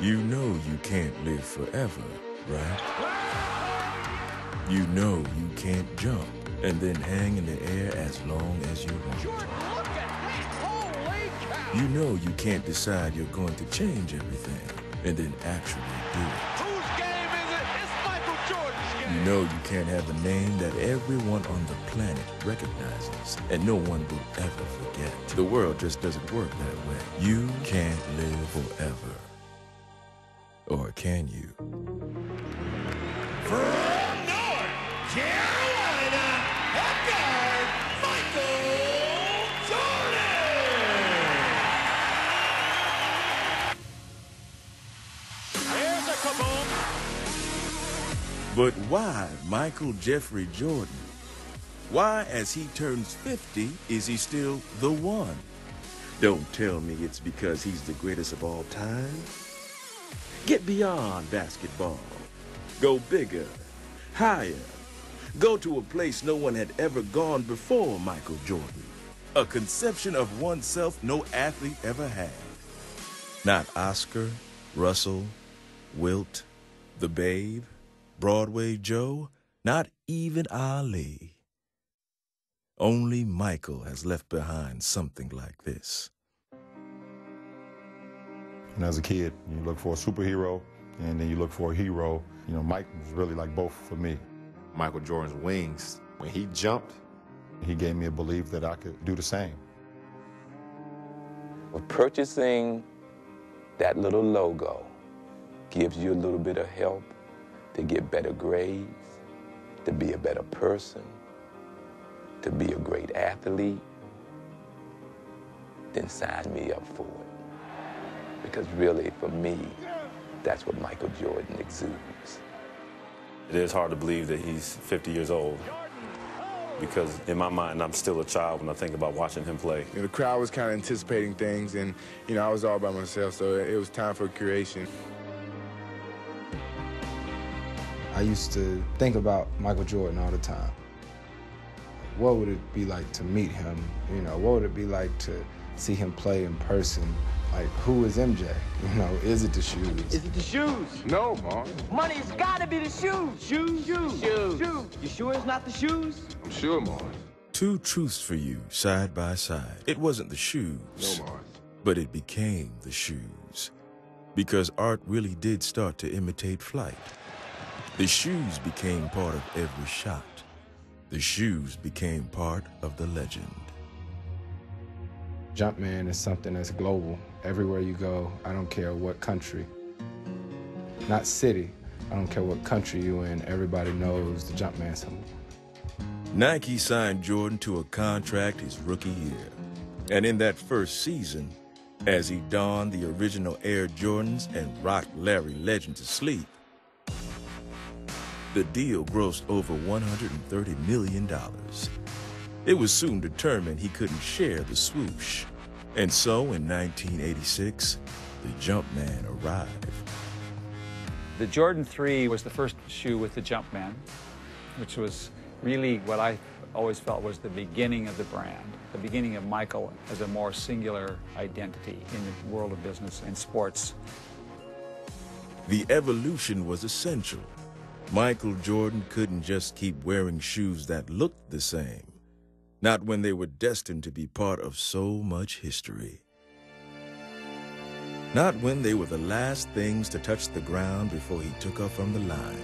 You know you can't live forever, right? You know you can't jump and then hang in the air as long as you want. Jordan, look at that! Holy cow! You know you can't decide you're going to change everything and then actually do it. Whose game is it? It's Michael Jordan's game! You know you can't have a name that everyone on the planet recognizes and no one will ever forget. The world just doesn't work that way. You can't live forever. Or can you? From North Carolina, head guard, Michael Jordan! There's a kaboom! But why Michael Jeffrey Jordan? Why, as he turns 50, is he still the one? Don't tell me it's because he's the greatest of all time. Get beyond basketball. Go bigger, higher. Go to a place no one had ever gone before Michael Jordan. A conception of oneself no athlete ever had. Not Oscar, Russell, Wilt, the Babe, Broadway Joe, not even Ali. Only Michael has left behind something like this. And as a kid, you look for a superhero, and then you look for a hero. You know, Mike was really like both for me. Michael Jordan's wings, when he jumped, He gave me a belief that I could do the same. Well, purchasing that little logo gives you a little bit of help to get better grades, to be a better person, to be a great athlete. Then sign me up for it. Because really, for me, that's what Michael Jordan exudes. It is hard to believe that he's 50 years old because in my mind, I'm still a child when I think about watching him play. The crowd was kind of anticipating things, and, I was all by myself, so it was time for creation. I used to think about Michael Jordan all the time. What would it be like to meet him? What would it be like to see him play in person? Like, who is MJ? Is it the shoes? Is it the shoes? No, Mom. Money's gotta be the shoes! Shoes! Shoes! Shoes! Shoes! You sure it's not the shoes? I'm sure, Mom. Two truths for you, side by side. It wasn't the shoes. No, Mom. But it became the shoes. Because art really did start to imitate flight. The shoes became part of every shot. The shoes became part of the legend. Jumpman is something that's global. Everywhere you go, I don't care what country, not city, I don't care what country you're in, everybody knows the Jumpman symbol. Nike signed Jordan to a contract his rookie year. And in that first season, as he donned the original Air Jordans and rocked Larry Legend to sleep, the deal grossed over $130 million. It was soon determined he couldn't share the swoosh. And so in 1986, the Jumpman arrived. The Jordan 3 was the first shoe with the Jumpman, which was really what I always felt was the beginning of the brand, the beginning of Michael as a more singular identity in the world of business and sports. The evolution was essential. Michael Jordan couldn't just keep wearing shoes that looked the same. Not when they were destined to be part of so much history. Not when they were the last things to touch the ground before he took off from the line.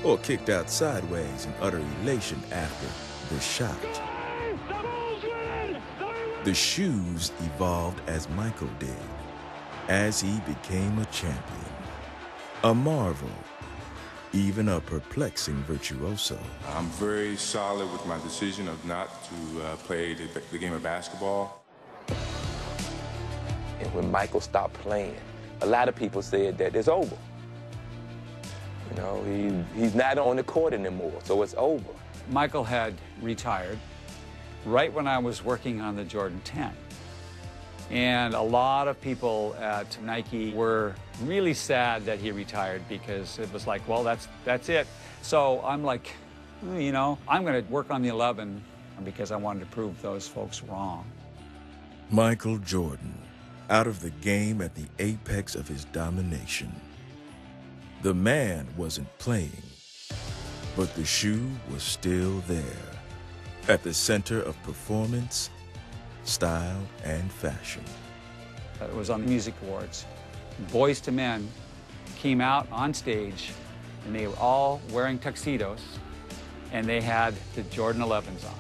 Or kicked out sideways in utter elation after the shot. The shoes evolved as Michael did, as he became a champion, a marvel, even a perplexing virtuoso. I'm very solid with my decision of not to play the game of basketball. And when Michael stopped playing, a lot of people said that it's over. He's not on the court anymore, so it's over. Michael had retired right when I was working on the Jordan 10. And a lot of people at Nike were really sad that he retired because it was like, well, that's it. So I'm like, I'm going to work on the 11 because I wanted to prove those folks wrong. Michael Jordan, out of the game at the apex of his domination. The man wasn't playing, but the shoe was still there, at the center of performance, style, and fashion. It was on the Music Awards. Boys to Men came out on stage, and they were all wearing tuxedos, and they had the Jordan 11s on.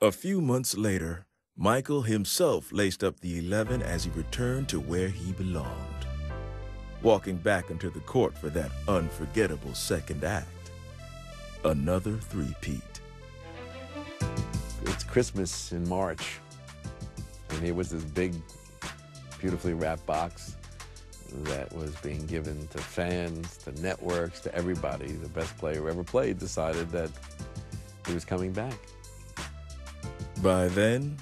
A few months later, Michael himself laced up the 11 as he returned to where he belonged, walking back into the court for that unforgettable second act. Another three-peat. It's Christmas in March, and here was this big, beautifully wrapped box that was being given to fans, to networks, to everybody. The best player who ever played decided that he was coming back. By then,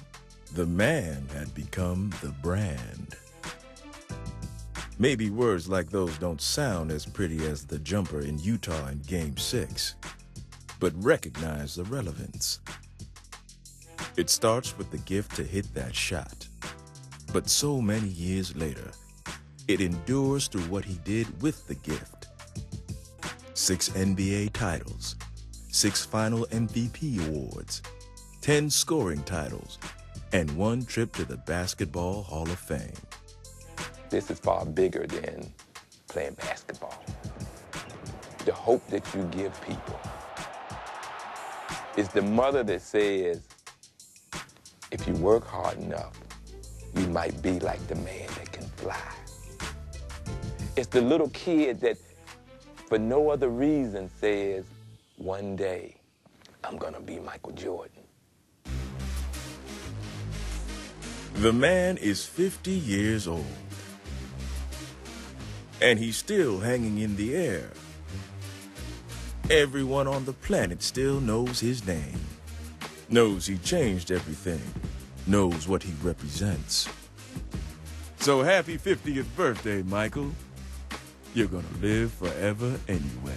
the man had become the brand. Maybe words like those don't sound as pretty as the jumper in Utah in Game 6, but recognize the relevance. It starts with the gift to hit that shot, but so many years later, it endures through what he did with the gift. 6 NBA titles, 6 final MVP awards, 10 scoring titles, and 1 trip to the Basketball Hall of Fame. This is far bigger than playing basketball. The hope that you give people is the mother that says, if you work hard enough, you might be like the man that can fly. It's the little kid that, for no other reason, says, one day, I'm gonna be Michael Jordan. The man is 50 years old, and he's still hanging in the air. Everyone on the planet still knows his name, knows he changed everything, knows what he represents. So happy 50th birthday, Michael. You're gonna live forever anyway.